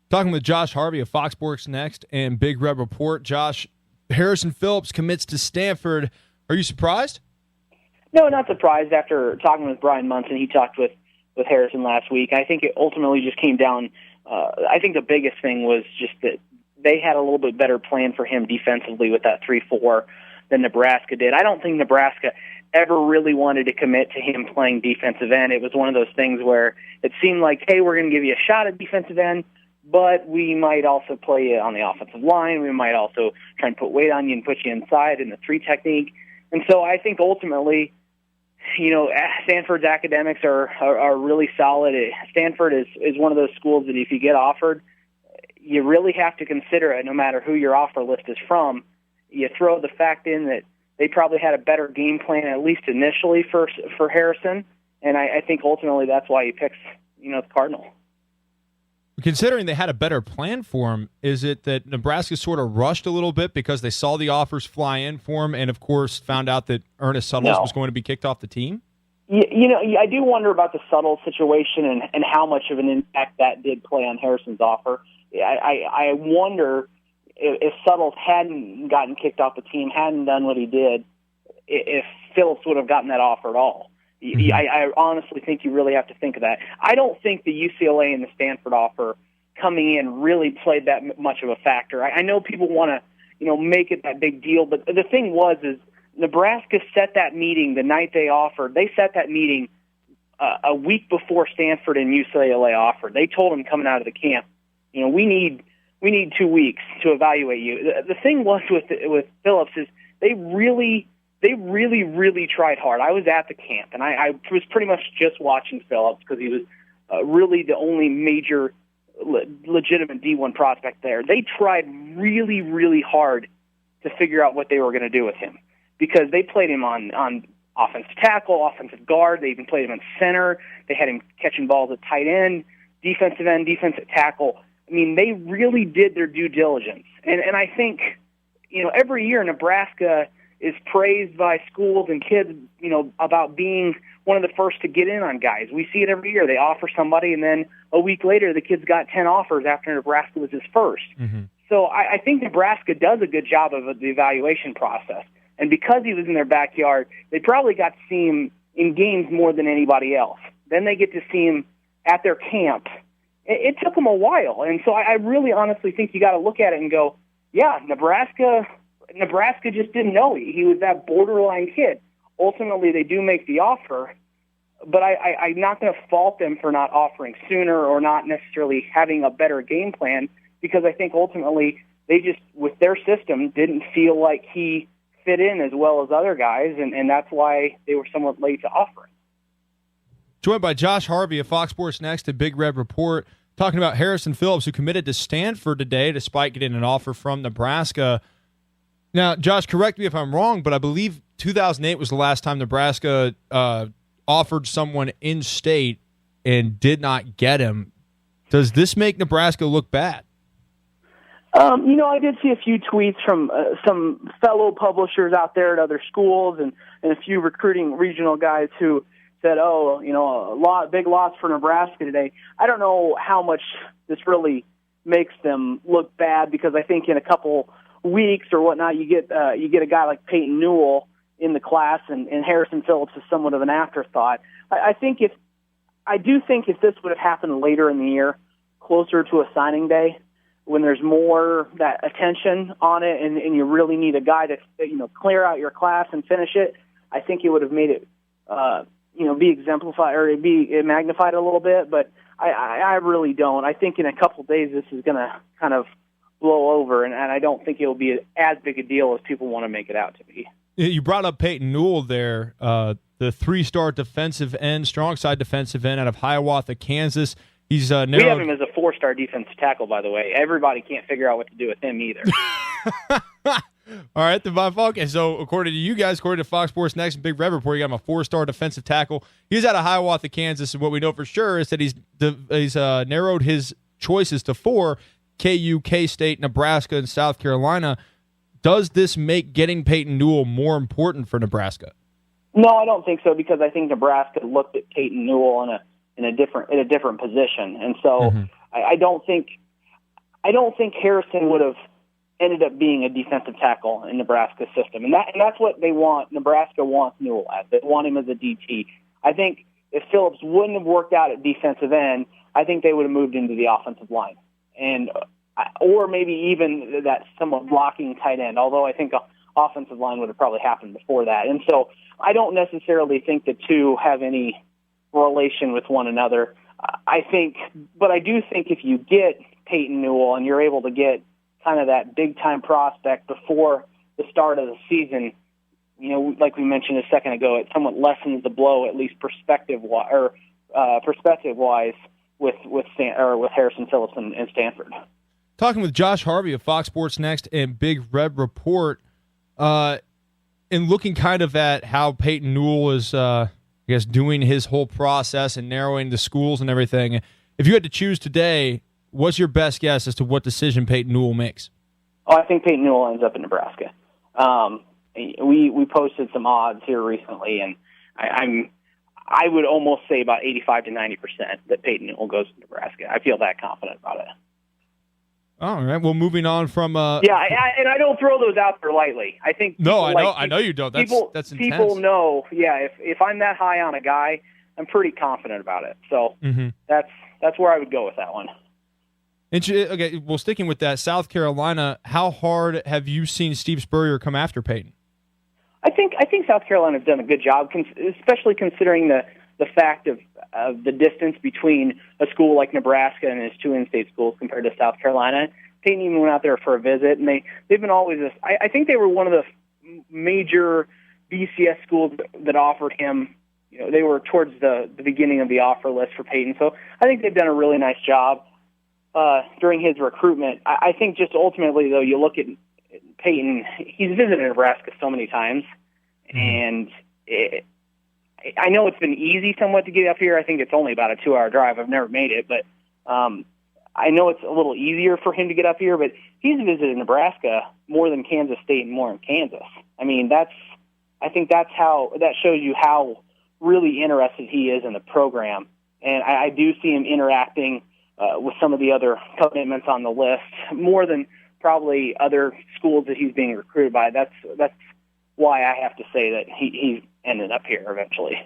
Talking with Josh Harvey of Fox Sports Next and Big Red Report. Josh, Harrison Phillips commits to Stanford. Are you surprised? No, not surprised. After talking with Brian Munson, he talked with Harrison last week. I think it ultimately just came down, I think the biggest thing was just that they had a little bit better plan for him defensively with that 3-4 than Nebraska did. I don't think Nebraska ever really wanted to commit to him playing defensive end. It was one of those things where it seemed like, hey, we're going to give you a shot at defensive end, but we might also play you on the offensive line. We might also try and put weight on you and put you inside in the 3 technique. And so I think ultimately, Stanford's academics are really solid. Stanford is one of those schools that if you get offered, you really have to consider it no matter who your offer list is from. You throw the fact in that they probably had a better game plan, at least initially, for Harrison, and I think ultimately that's why he picks the Cardinal. Considering they had a better plan for him, is it that Nebraska sort of rushed a little bit because they saw the offers fly in for him and, of course, found out that Ernest Suttles was going to be kicked off the team? I do wonder about the Suttles situation and how much of an impact that did play on Harrison's offer. I wonder if Suttles hadn't gotten kicked off the team, hadn't done what he did, if Phillips would have gotten that offer at all. Mm-hmm. I honestly think you really have to think of that. I don't think the UCLA and the Stanford offer coming in really played that much of a factor. I know people want to, make it that big deal, but the thing is Nebraska set that meeting the night they offered. They set that meeting a week before Stanford and UCLA offered. They told him coming out of the camp, we need 2 weeks to evaluate you. The thing was with Phillips is they really tried hard. I was at the camp, and I was pretty much just watching Phillips because he was really the only major legitimate D1 prospect there. They tried really, really hard to figure out what they were going to do with him because they played him on offensive tackle, offensive guard. They even played him in center. They had him catching balls at tight end, defensive tackle. I mean, they really did their due diligence. And I think, every year Nebraska is praised by schools and kids, about being one of the first to get in on guys. We see it every year. They offer somebody, and then a week later, the kid's got 10 offers after Nebraska was his first. Mm-hmm. So I think Nebraska does a good job of the evaluation process. And because he was in their backyard, they probably got to see him in games more than anybody else. Then they get to see him at their camp. It took them a while. And so I really honestly think you got to look at it and go, yeah, Nebraska just didn't know. He was that borderline kid. Ultimately, they do make the offer, but I'm not going to fault them for not offering sooner or not necessarily having a better game plan because I think ultimately they just, with their system, didn't feel like he fit in as well as other guys, and that's why they were somewhat late to offer it. Joined by Josh Harvey of Fox Sports Next and Big Red Report, talking about Harrison Phillips, who committed to Stanford today despite getting an offer from Nebraska. Now, Josh, correct me if I'm wrong, but I believe 2008 was the last time Nebraska offered someone in-state and did not get him. Does this make Nebraska look bad? I did see a few tweets from some fellow publishers out there at other schools and a few recruiting regional guys who said, big loss for Nebraska today. I don't know how much this really makes them look bad because I think in a couple weeks or whatnot, you get a guy like Peyton Newell in the class, and Harrison Phillips is somewhat of an afterthought. I do think if this would have happened later in the year, closer to a signing day, when there's more that attention on it, and you really need a guy to clear out your class and finish it, I think it would have made it be exemplified or be magnified a little bit. But I really don't. I think in a couple of days this is going to kind of blow over, and I don't think it'll be as big a deal as people want to make it out to be. You brought up Peyton Newell there, the 3-star defensive end, strong side defensive end out of Hiawatha, Kansas. He's narrowed. We have him as a 4-star defensive tackle, by the way. Everybody can't figure out what to do with him either. All right, then my fault. And so, according to you guys, according to Fox Sports Next and Big Red Report, you got him a 4-star defensive tackle. He's out of Hiawatha, Kansas, and what we know for sure is that he's narrowed his choices to 4: KU, K-State, Nebraska, and South Carolina. Does this make getting Peyton Newell more important for Nebraska? No, I don't think so, because I think Nebraska looked at Peyton Newell in a different position, and so I don't think. I don't think Harrison would have ended up being a defensive tackle in Nebraska's system. And that's what they want. Nebraska wants Newell as. They want him as a DT. I think if Phillips wouldn't have worked out at defensive end, I think they would have moved into the offensive line. Or maybe even that somewhat blocking tight end, although I think offensive line would have probably happened before that. And so I don't necessarily think the two have any relation with one another. But I do think if you get Peyton Newell and you're able to get kind of that big-time prospect before the start of the season, like we mentioned a second ago, it somewhat lessens the blow, at least perspective-wise, with Harrison Phillips and Stanford. Talking with Josh Harvey of Fox Sports Next and Big Red Report, and looking kind of at how Peyton Newell is, doing his whole process and narrowing the schools and everything. If you had to choose today, what's your best guess as to what decision Peyton Newell makes? Oh, I think Peyton Newell ends up in Nebraska. We posted some odds here recently, and I would almost say about 85 to 90% that Peyton Newell goes to Nebraska. I feel that confident about it. All right. Well, moving on from and I don't throw those out there lightly. I think I know you don't. That's intense. People know. Yeah, if I'm that high on a guy, I'm pretty confident about it. So that's where I would go with that one. Okay. Well, sticking with that, South Carolina. How hard have you seen Steve Spurrier come after Peyton? I think South Carolina's done a good job, especially considering the fact of the distance between a school like Nebraska and its two in-state schools compared to South Carolina. Peyton even went out there for a visit, and they've been always I think they were one of the major BCS schools that offered him. They were towards the beginning of the offer list for Peyton, so I think they've done a really nice job during his recruitment. I think just ultimately, though, you look at Peyton, he's visited Nebraska so many times, and I know it's been easy somewhat to get up here. I think it's only about a 2-hour drive. I've never made it, but I know it's a little easier for him to get up here, but he's visited Nebraska more than Kansas State and more than Kansas. I mean, I think that shows you how really interested he is in the program. And I do see him interacting with some of the other commitments on the list more than probably other schools that he's being recruited by. That's why I have to say that he ended up here eventually.